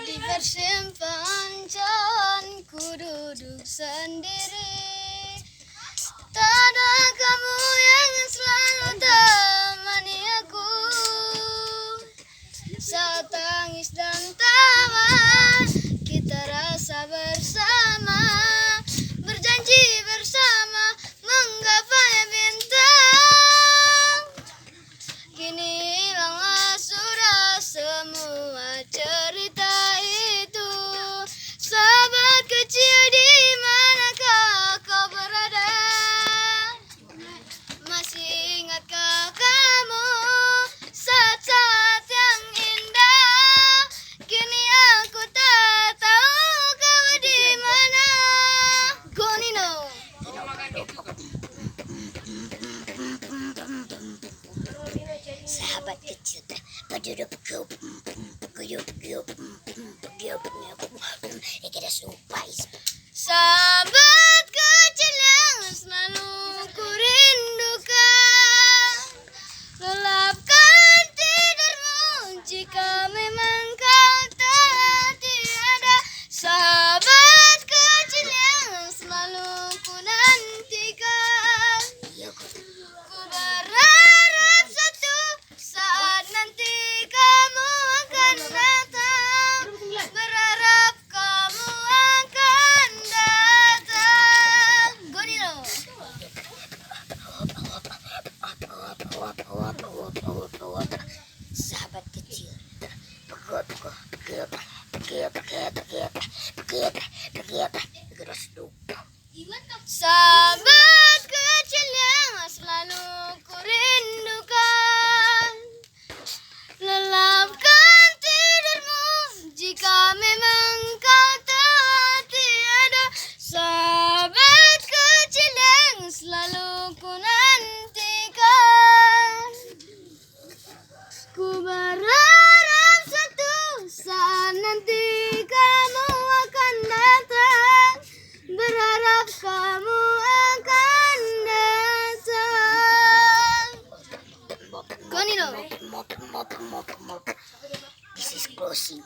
Di persimpangan jalan ku duduk sendiri. Tak ada kamu yang selalu temani aku. Saat tangis dan tawa kita rasa bersama, berjanji bersama menggapai bintang. Kini hilanglah sudah semua cerita itu. Sahabat kecil, di manakah kau berada? Masih ingatkah kamu saat-saat yang indah? Kini aku tak tahu kau di mana. Gonino. Sahabat kecil berduduk sahabat kecil yang selalu ku rindukan, lelapkan tidurmu jika memang kau tak tiada. Sahabat kecil yang selalu ku nantikan, ku berharap satu saat nanti kamu akan datang, berharap kamu akan datang. Gonino. Sahabat kecil, sahabat kecil yang selalu ku rindukan, lelapkan tidurmu jika memang kau tak tiada. Sahabat kecil yang selalu ku nantikan, ku berharap satu saat nanti kamu akan datang, berharap kamu akan datang. Gonino. This is closing.